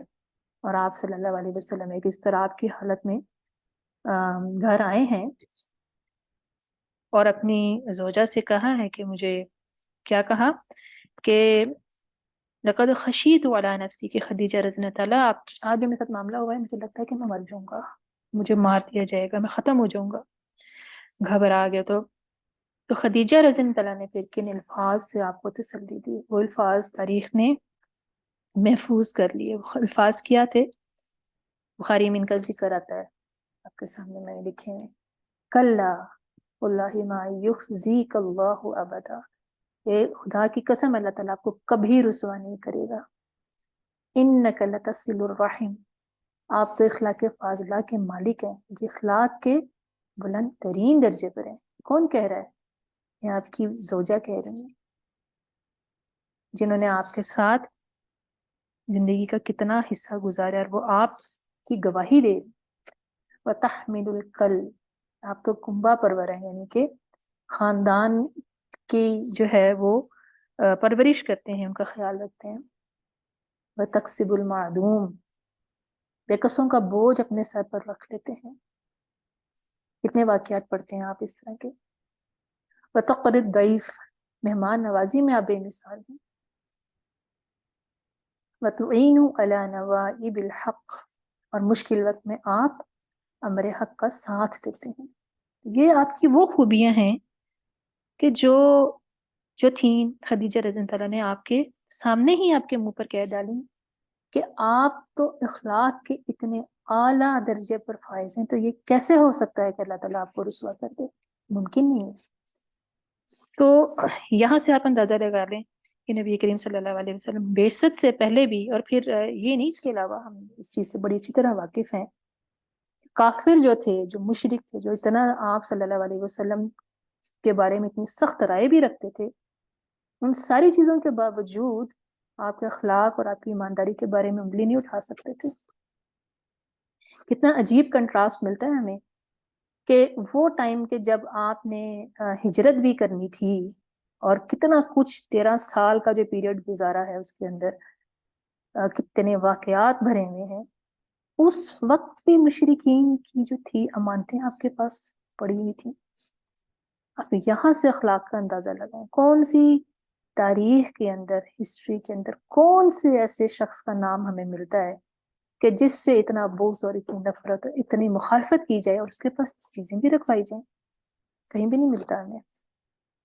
اور آپ صلی اللہ علیہ وسلم ایک اضطراب کی حالت میں گھر آئے ہیں اور اپنی زوجہ سے کہا ہے کہ مجھے کیا کہا کہ لقد خشیت علی نفسی، کہ خدیجہ رضی اللہ تعالیٰ آپ بھی میرے ساتھ معاملہ ہوا ہے، مجھے لگتا ہے کہ میں مر جاؤں گا، مجھے مار دیا جائے گا، میں ختم ہو جاؤں گا، گھبرا گیا۔ تو خدیجہ رضی اللہ تعالیٰ نے پھر کن الفاظ سے آپ کو تسلی دی، وہ الفاظ تاریخ نے محفوظ کر لیے۔ وہ الفاظ کیا تھے؟ بخاری میں ان کا ذکر آتا ہے، آپ کے سامنے میں نے لکھے ہیں، کلا واللہ ما یخزیک اللہ ابدا، کہ خدا کی قسم اللہ تعالیٰ آپ کو کبھی رسوا نہیں کرے گا، انک لتصل الرحم، آپ تو اخلاق فاضلہ کے مالک ہیں، جو اخلاق کے بلند ترین درجے پر ہیں۔ کون کہہ رہا ہے؟ یہ آپ کی زوجہ کہہ رہی ہیں، جنہوں نے آپ کے ساتھ زندگی کا کتنا حصہ گزارا اور وہ آپ کی گواہی دے۔ وَتَحْمِلُ الْكَلْ، آپ تو کنبہ پرور ہیں، یعنی کہ خاندان کی جو ہے وہ پرورش کرتے ہیں، ان کا خیال رکھتے ہیں۔ وَتَكْسِبُ الْمَعْدُومِ، بے کسوں کا بوجھ اپنے سر پر رکھ لیتے ہیں۔ کتنے واقعات پڑھتے ہیں آپ اس طرح کے۔ وَتَقْرِ الضَّيْفَ، مہمان نوازی میں آپ بے مثال ہیں۔ وَتُعِينُ عَلَى نَوَائِبِ الْحَقِّ، اور مشکل وقت میں آپ امر حق کا ساتھ دیتے ہیں۔ یہ آپ کی وہ خوبیاں ہیں کہ جو تھیں خدیجہ رضی اللہ عنہا نے آپ کے سامنے ہی آپ کے منہ پر کہہ ڈالی کہ آپ تو اخلاق کے اتنے اعلیٰ درجے پر فائز ہیں، تو یہ کیسے ہو سکتا ہے کہ اللہ تعالیٰ آپ کو رسوا کر دے؟ ممکن نہیں ہے۔ تو یہاں سے آپ اندازہ لگا لیں کہ نبی کریم صلی اللہ علیہ وسلم بعثت سے پہلے بھی، اور پھر یہ نہیں، اس کے علاوہ ہم اس چیز سے بڑی اچھی طرح واقف ہیں، کافر جو تھے، جو مشرک تھے، جو اتنا آپ صلی اللہ علیہ وسلم کے بارے میں اتنی سخت رائے بھی رکھتے تھے، ان ساری چیزوں کے باوجود آپ کے اخلاق اور آپ کی ایمانداری کے بارے میں انگلی نہیں اٹھا سکتے تھے۔ کتنا عجیب کنٹراسٹ ملتا ہے ہمیں کہ وہ ٹائم کے جب آپ نے ہجرت بھی کرنی تھی اور کتنا کچھ 13 سال کا جو پیریڈ گزارا ہے اس کے اندر کتنے واقعات بھرے ہوئے ہیں، اس وقت بھی مشرکین کی جو تھی امانتیں آپ کے پاس پڑی ہوئی تھی۔ اب یہاں سے اخلاق کا اندازہ لگائیں، کون سی تاریخ کے اندر، ہسٹری کے اندر کون سے ایسے شخص کا نام ہمیں ملتا ہے کہ جس سے اتنا بغض اور اتنی نفرت اور اتنی مخالفت کی جائے اور اس کے پاس چیزیں بھی رکھوائی جائیں؟ کہیں بھی نہیں ملتا ہمیں۔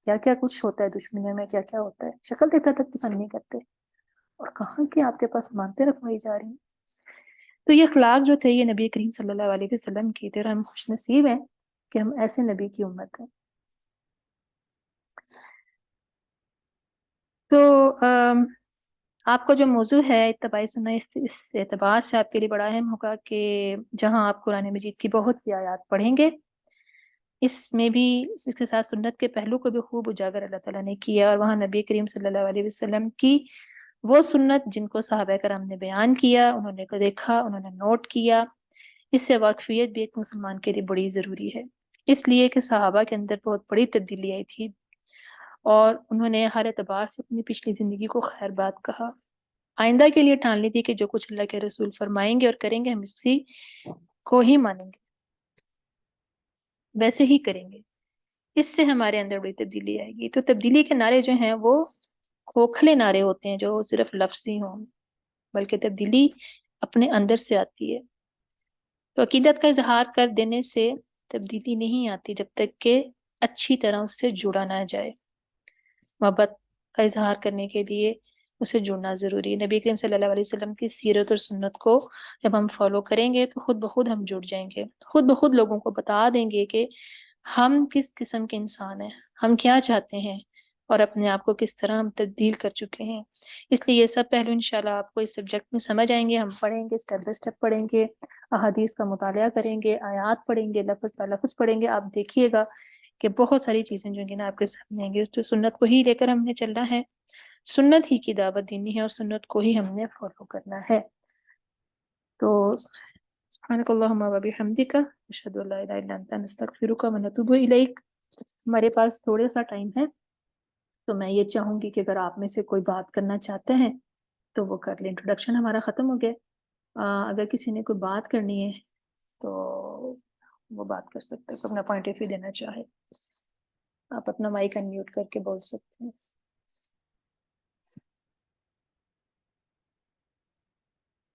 کیا کیا کچھ ہوتا ہے دشمنیوں میں، کیا کیا ہوتا ہے، شکل دیکھا تک پسند نہیں کرتے، اور کہاں کہ آپ کے پاس امانتیں رکھوائی جا رہی ہیں۔ تو یہ اخلاق جو تھے یہ نبی کریم صلی اللہ علیہ وسلم کی تھے، اور ہم خوش نصیب ہیں کہ ہم ایسے نبی کی امت ہیں۔ تو آپ کا جو موضوع ہے اتباع سنت، اس اعتبار سے آپ کے لیے بڑا اہم ہوگا کہ جہاں آپ قرآن مجید کی بہت سی آیات پڑھیں گے، اس میں بھی اس کے ساتھ سنت کے پہلو کو بھی خوب اجاگر اللہ تعالیٰ نے کیا، اور وہاں نبی کریم صلی اللہ علیہ وسلم کی وہ سنت جن کو صحابہ کرام نے بیان کیا، انہوں نے دیکھا، انہوں نے نوٹ کیا، اس سے واقفیت بھی ایک مسلمان کے لیے بڑی ضروری ہے، اس لیے کہ صحابہ کے اندر بہت بڑی تبدیلی آئی تھی اور انہوں نے ہر اعتبار سے اپنی پچھلی زندگی کو خیر بات کہا، آئندہ کے لیے ٹھان لی تھی کہ جو کچھ اللہ کے رسول فرمائیں گے اور کریں گے ہم اسی کو ہی مانیں گے، ویسے ہی کریں گے، اس سے ہمارے اندر بڑی تبدیلی آئے گی۔ تو تبدیلی کے نعرے جو ہیں وہ کھوکھلے نعرے ہوتے ہیں جو صرف لفظی ہوں، بلکہ تبدیلی اپنے اندر سے آتی ہے۔ تو عقیدت کا اظہار کر دینے سے تبدیلی نہیں آتی جب تک کہ اچھی طرح اس سے جڑا نہ جائے۔ محبت کا اظہار کرنے کے لیے اسے جڑنا ضروری ہے۔ نبی کریم صلی اللہ علیہ وسلم کی سیرت اور سنت کو جب ہم فالو کریں گے تو خود بخود ہم جڑ جائیں گے، خود بخود لوگوں کو بتا دیں گے کہ ہم کس قسم کے انسان ہیں، ہم کیا چاہتے ہیں اور اپنے آپ کو کس طرح ہم تبدیل کر چکے ہیں۔ اس لیے یہ سب پہلو انشاءاللہ آپ کو اس سبجیکٹ میں سمجھ آئیں گے، ہم پڑھیں گے، سٹیپ بائی سٹیپ پڑھیں گے، احادیث کا مطالعہ کریں گے، آیات پڑھیں گے، لفظ بہ لفظ پڑھیں گے۔ آپ دیکھیے گا کہ بہت ساری چیزیں جو ہیں نا آپ کے سامنے آئیں گی، تو سنت کو ہی لے کر ہم نے چلنا ہے، سنت ہی کی دعوت دینی ہے اور سنت کو ہی ہم نے فالو کرنا ہے. تو سبحانک اللہم و بحمدک اشہد ان لا الہ الا انت نستغفرک و نتوب الیک. ہمارے پاس تھوڑا سا ٹائم ہے، تو میں یہ چاہوں گی کہ اگر آپ میں سے کوئی بات کرنا چاہتے ہیں تو وہ کر لیں. انٹروڈکشن ہمارا ختم ہو گیا. اگر کسی نے کوئی بات کرنی ہے تو وہ بات کر سکتے ہیں، اپنا پوائنٹ آف ویو دینا چاہے. آپ اپنا مائک انمیوٹ کر کے بول سکتے ہیں.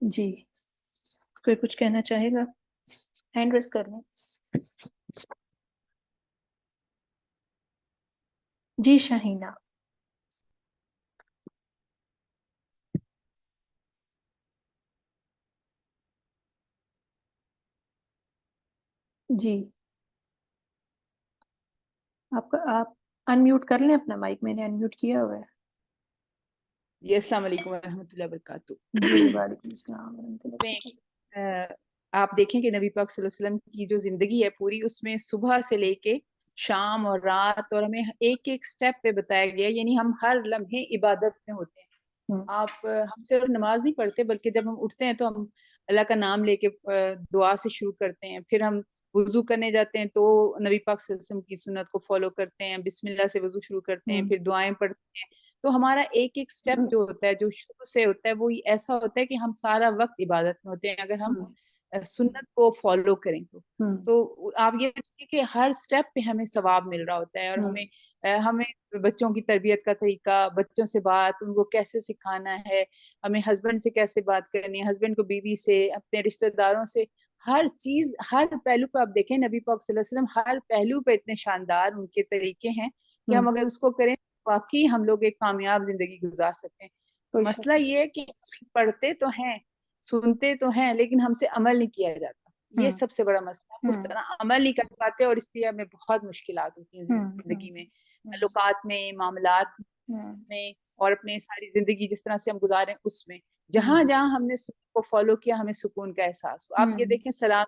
جی، کوئی کچھ کہنا چاہے گا؟ ہینڈ ریز کر لیں. جی شاہینہ. جی آپ انمیوٹ کر لیں اپنا مائک، میں نے انمیوٹ کیا ہوا ہے. جی السلام علیکم ورحمۃ اللہ وبرکاتہ. جی وعلیکم السلام ورحمۃ اللہ وبرکاتہ. آپ دیکھیں کہ نبی پاک صلی اللہ علیہ وسلم کی جو زندگی ہے پوری، اس میں صبح سے لے کے شام اور رات اور ہمیں ایک ایک سٹیپ پہ بتایا گیا، یعنی ہم ہر لمحے عبادت میں ہوتے ہیں. ہم صرف نماز نہیں پڑھتے بلکہ جب ہم اٹھتے ہیں تو ہم اللہ کا نام لے کے دعا سے شروع کرتے ہیں. پھر ہم وضو کرنے جاتے ہیں تو نبی پاک صلی اللہ علیہ وسلم کی سنت کو فالو کرتے ہیں، بسم اللہ سے وضو شروع کرتے ہیں، پھر دعائیں پڑھتے ہیں. تو ہمارا ایک ایک سٹیپ جو ہوتا ہے، جو شروع سے ہوتا ہے، وہ ایسا ہوتا ہے کہ ہم سارا وقت عبادت میں ہوتے ہیں اگر ہم سنت کو فالو کریں تو آپ یہ دیکھیں کہ ہر سٹیپ پہ ہمیں ثواب مل رہا ہوتا ہے. اور ہمیں بچوں کی تربیت کا طریقہ، بچوں سے بات، ان کو کیسے سکھانا ہے، ہمیں ہسبینڈ سے کیسے بات کرنی ہے، ہسبینڈ کو بیوی سے، اپنے رشتہ داروں سے، ہر چیز، ہر پہلو پہ آپ دیکھیں نبی پاک صلی اللہ علیہ وسلم ہر پہلو پہ اتنے شاندار ان کے طریقے ہیں کہ ہم اگر اس کو کریں واقعی ہم لوگ ایک کامیاب زندگی گزار سکتے ہیں. مسئلہ یہ ہے کہ پڑھتے تو ہیں، سنتے تو ہیں، لیکن ہم سے عمل نہیں کیا جاتا. یہ سب سے بڑا مسئلہ. ہم اس طرح عمل نہیں کر پاتے اور اس لیے ہمیں بہت مشکلات ہوتی ہیں زندگی میں، تعلقات میں، معاملات میں، اور اپنے ساری زندگی جس طرح سے ہم گزاریں اس میں. جہاں جہاں ہم نے سنت کو فالو کیا ہمیں سکون کا احساس ہو. آپ یہ دیکھیں سلام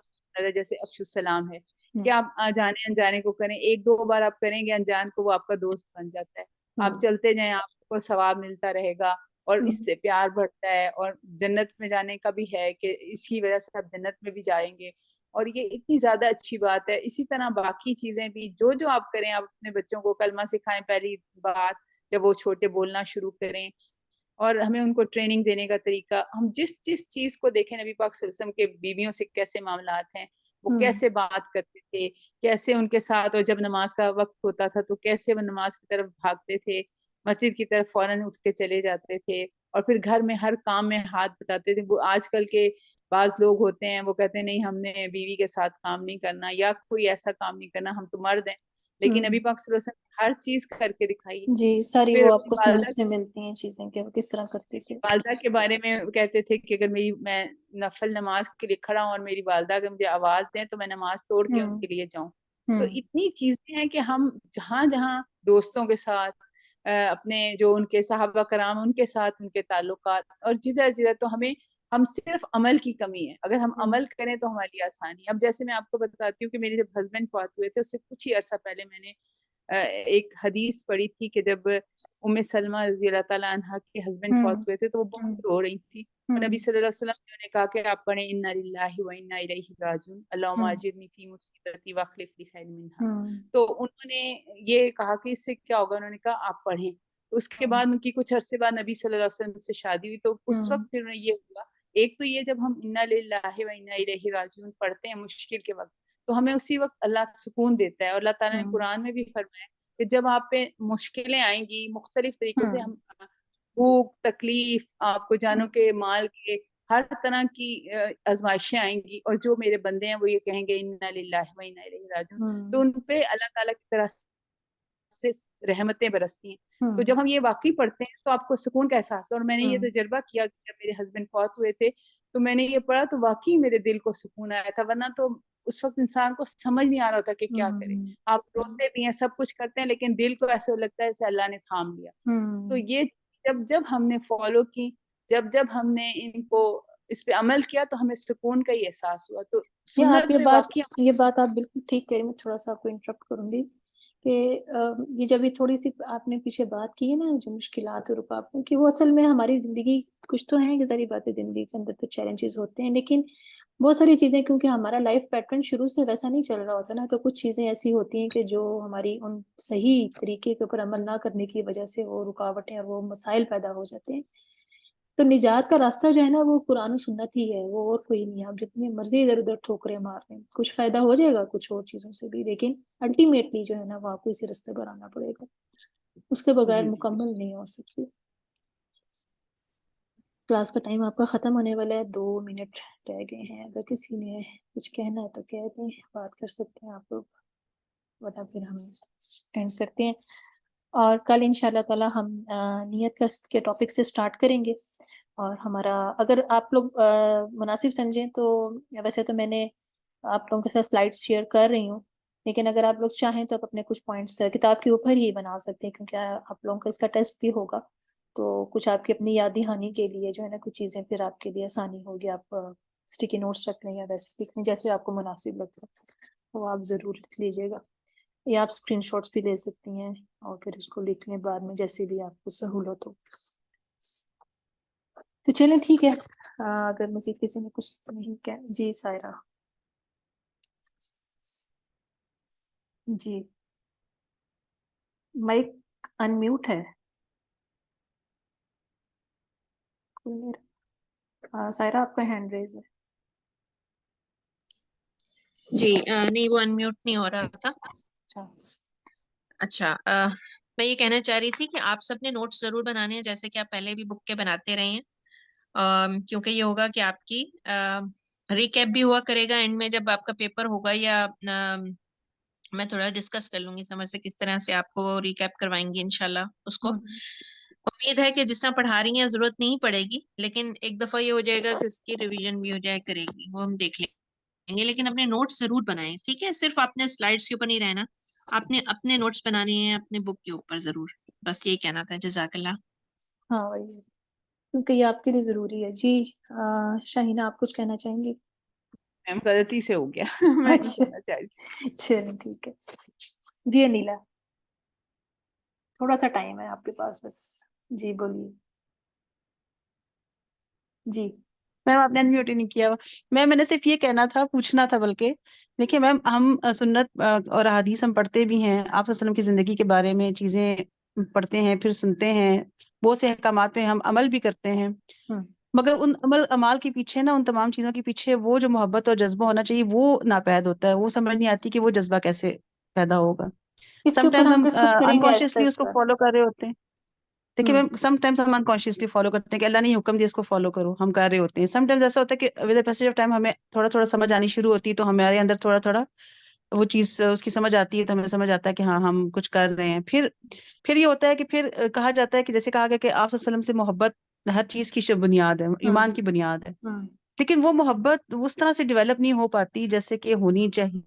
جیسے افشو السلام ہے کہ آپ جانے انجانے کو کریں، ایک دو بار آپ کریں گے انجان کو، وہ آپ کا دوست بن جاتا ہے. آپ چلتے جائیں، آپ کو ثواب ملتا رہے گا اور اس سے پیار بڑھتا ہے، اور جنت میں جانے کا بھی ہے کہ اس کی وجہ سے آپ جنت میں بھی جائیں گے. اور یہ اتنی زیادہ اچھی بات ہے. اسی طرح باقی چیزیں بھی جو آپ کریں، آپ اپنے بچوں کو کلمہ سکھائیں پہلی بات جب وہ چھوٹے بولنا شروع کریں، اور ہمیں ان کو ٹریننگ دینے کا طریقہ. ہم جس چیز کو دیکھیں نبی پاک صلی اللہ علیہ وسلم کے بیویوں سے کیسے معاملات ہیں، وہ کیسے بات کرتے تھے، کیسے ان کے ساتھ، اور جب نماز کا وقت ہوتا تھا تو کیسے وہ نماز کی طرف بھاگتے تھے، مسجد کی طرف فوراً اٹھ کے چلے جاتے تھے، اور پھر گھر میں ہر کام میں ہاتھ بٹاتے تھے. وہ آج کل کے بعض لوگ ہوتے ہیں وہ کہتے ہیں نہیں ہم نے بیوی کے ساتھ کام نہیں کرنا یا کوئی ایسا کام نہیں کرنا، ہم تو مرد ہیں. لیکن نبی پاک صلی اللہ علیہ وسلم ہر چیز کر کے دکھائی. جی ساری پھر وہ آپ اپنی کو سنت سے ملتی ہیں چیزیں کہ وہ کس طرح کرتے تھے. والدہ کے بارے میں کہتے تھے کہ اگر میں نفل نماز کے لیے کھڑا ہوں اور میری والدہ اگر مجھے آواز دیں تو میں نماز توڑ کے ان کے لیے جاؤں. تو اتنی چیزیں ہیں کہ ہم جہاں جہاں دوستوں کے ساتھ، اپنے جو ان کے صحابہ کرام ان کے ساتھ ان کے تعلقات، اور جدھر جدھر، تو ہم صرف عمل کی کمی ہے. اگر ہم عمل کریں تو ہماری آسانی. اب جیسے میں آپ کو بتاتی ہوں کہ میرے جب ہسبینڈ فوت ہوئے تھے اس سے کچھ ہی عرصہ پہلے میں نے ایک حدیث پڑھی تھی کہ جب ام سلمہ رضی اللہ تعالیٰ عنہا کے ہسبینڈ فوت ہوئے تھے تو وہ بہت رو رہی تھی، اور نبی صلی اللہ علیہ وسلم نے کہا کہ آپ پڑھیں انا للہ و انا الیہ راجعون اللہم اجرنی فی مصیبتی واخلف لی خیر منہا. تو انہوں نے یہ کہا کہ اس سے کیا ہوگا، انہوں نے کہا آپ پڑھیں. تو اس کے بعد ان کی کچھ عرصے بعد نبی صلی اللہ علیہ وسلم سے شادی ہوئی. تو اس وقت پھر یہ ہوا، ایک تو یہ جب ہم انا للہ و انا الیہ راجعون پڑھتے ہیں مشکل کے وقت تو ہمیں اسی وقت اللہ سکون دیتا ہے. اور اللہ تعالیٰ نے قرآن میں بھی فرمایا کہ جب آپ پہ مشکلیں آئیں گی مختلف طریقوں سے، ہم بھوک، تکلیف، آپ کو جانوں کے مال کے ہر طرح کی آزمائشیں آئیں گی، اور جو میرے بندے ہیں وہ یہ کہیں گے انا للہ و انا الیہ راجعون، تو ان پہ اللہ تعالیٰ کی طرح سے رحمتیں برستی ہیں. تو جب ہم یہ واقعی پڑھتے ہیں تو آپ کو سکون کا احساس ہے. اور میں نے یہ تجربہ کیا کہ جب میرے ہسبینڈ فوت ہوئے تھے تو میں نے یہ پڑھا تو واقعی میرے دل کو سکون آیا تھا، ورنہ تو اس وقت انسان کو سمجھ نہیں آ رہا ہوتا کہ کیا کرے. آپ روتے بھی ہیں، سب کچھ کرتے ہیں، لیکن دل کو ایسے لگتا ہے جیسے اللہ نے تھام لیا. تو یہ جب ہم نے فالو کی، جب ہم نے ان کو اس پہ عمل کیا تو ہمیں سکون کا ہی احساس ہوا. تو آپ سنت یہ پہ بات واقعی آپ بالکل ٹھیک کہہ رہی. میں تھوڑا سا آپ کو انٹرپٹ کروں گی کہ یہ جب یہ تھوڑی سی آپ نے پیچھے بات کی ہے نا جو مشکلات اور رکاوٹوں کی، وہ اصل میں ہماری زندگی کچھ تو ہیں کہ ظاہری بات ہے زندگی کے اندر تو چیلنجز ہوتے ہیں، لیکن بہت ساری چیزیں کیونکہ ہمارا لائف پیٹرن شروع سے ویسا نہیں چل رہا ہوتا نا، تو کچھ چیزیں ایسی ہوتی ہیں کہ جو ہماری ان صحیح طریقے کے اوپر عمل نہ کرنے کی وجہ سے وہ رکاوٹیں اور وہ مسائل پیدا ہو جاتے ہیں۔ تو نجات کا راستہ جو ہے نا وہ قرآن و سنت ہی ہے، وہ اور کوئی نہیں ہے۔ آپ جتنی مرضی ادھر ادھر ٹھوکریں مار لیں، کچھ فائدہ ہو جائے گا کچھ اور چیزوں سے بھی، لیکن الٹیمیٹلی جو ہے نا وہ آپ کو اسی راستے پر آنا پڑے گا، اس کے بغیر جی جی مکمل نہیں ہو سکتی۔ کلاس کا ٹائم آپ کا ختم ہونے والا ہے، 2 منٹ رہ گئے ہیں، اگر کسی نے کچھ کہنا ہے تو کہہ دیں، بات کر سکتے ہیں آپ لوگ، ورنہ پھر ہم اینڈ کرتے ہیں۔ اور کل انشاءاللہ تعالی ہم نیت کے ٹاپک سے سٹارٹ کریں گے، اور ہمارا اگر آپ لوگ مناسب سمجھیں تو ویسے تو میں نے آپ لوگوں کے ساتھ سلائڈس شیئر کر رہی ہوں، لیکن اگر آپ لوگ چاہیں تو آپ اپنے کچھ پوائنٹس کتاب کے اوپر ہی بنا سکتے ہیں، کیونکہ آپ لوگوں کا اس کا ٹیسٹ بھی ہوگا، تو کچھ آپ کی اپنی یاد دہانی کے لیے جو ہے نا کچھ چیزیں پھر آپ کے لیے آسانی ہوگی، آپ اسٹیکی نوٹس رکھ لیں یا ویسے لکھ لیں جیسے آپ کو مناسب لگتا ہے، وہ آپ ضرور لکھ لیجیے گا، یا آپ اسکرین شاٹس بھی لے سکتی ہیں اور پھر اس کو لکھ لیں بعد میں جیسے بھی آپ کو سہولت ہو۔ تو چلیں ٹھیک ہے، اگر مزید کسی نے کچھ نہیں کیا، جی سائرہ، جی مائک ان میوٹ ہے، سائرہ آپ کا ہینڈ ریز ہے۔ جی نہیں وہ انمیوٹ نہیں ہو رہا تھا۔ اچھا اچھا میں یہ کہنا چاہ رہی تھی کہ آپ سب نے نوٹس ضرور بنانے ہیں، جیسے کہ آپ پہلے بھی بک کے بناتے رہے ہیں، کیونکہ یہ ہوگا کہ آپ کی ریکیپ بھی ہوا کرے گا اینڈ میں جب آپ کا پیپر ہوگا، یا میں تھوڑا ڈسکس کر لوں گی سمر سے کس طرح سے آپ کو ریکیپ کروائیں گی انشاءاللہ۔ اس کو امید ہے کہ جس طرح پڑھا رہی ہیں ضرورت نہیں پڑے گی، لیکن ایک دفعہ یہ ہو جائے گا کہ اس کی ریویژن بھی ہو جائے کرے گی، وہ ہم دیکھ لیں گے، لیکن اپنے نوٹس ضرور بنائیں، ٹھیک ہے؟ صرف آپ نے سلائڈس کے اوپر نہیں رہنا، آپ نے اپنے نوٹس بنانے ہیں اپنے بک کے اوپر ضرور، بس یہی کہنا تھا۔ جزاک اللہ۔ ہاں وہی، کیونکہ یہ آپ کے لیے ضروری ہے۔ جی شاہینہ آپ کچھ کہنا چاہیں گی؟ میم غلطی سے ہو گیا میں نہیں اچھا کہنا چاہ رہی۔ چلیں ٹھیک ہے، جی انیلا تھوڑا سا ٹائم ہے آپ کے پاس بس، جی بولیے۔ جی میم آپ نے انمیوٹ ہی نہیں کیا ہوا۔ میں نے صرف یہ کہنا تھا، پوچھنا تھا بلکہ، دیکھیے میم ہم سنت اور احادیث ہم پڑھتے بھی ہیں، آپ صلی اللہ علیہ وسلم کی زندگی کے بارے میں چیزیں پڑھتے ہیں، پھر سنتے ہیں، بہت سے احکامات پہ ہم عمل بھی کرتے ہیں، مگر ان اعمال کے پیچھے نا، ان تمام چیزوں کے پیچھے وہ جو محبت اور جذبہ ہونا چاہیے وہ ناپید ہوتا ہے، وہ سمجھ نہیں آتی کہ وہ جذبہ کیسے پیدا ہوگا۔ اس کے سم اوپر ٹائمز ہم ہم ڈسکس کریں گے آہستہ انکانشیسلی اس کو آہستہ۔ فالو کر رہے ہوتے ہیں، دیکھیے میم سم ٹائمز ہم انکانشیسلی فالو کرتے ہیں کہ اللہ نے یہ حکم دیا اس کو فالو کرو، ہم کر رہے ہوتے ہیں۔ سم ٹائمز ایسا ہوتا ہے کہ ود پیسج آف ٹائم ہمیں تھوڑا تھوڑا سمجھ آنی شروع ہوتی ہے، تو ہمارے اندر تھوڑا تھوڑا وہ چیز اس کی سمجھ آتی ہے، تو ہمیں سمجھ آتا ہے کہ ہاں ہم کچھ کر رہے ہیں۔ پھر یہ ہوتا ہے کہ پھر کہا جاتا ہے کہ جیسے کہا گیا کہ آپ صلی اللہ علیہ وسلم سے محبت ہر چیز کی بنیاد ہے، ایمان کی بنیاد ہے، لیکن وہ محبت اس طرح سے ڈیولپ نہیں ہو پاتی جیسے کہ ہونی چاہیے۔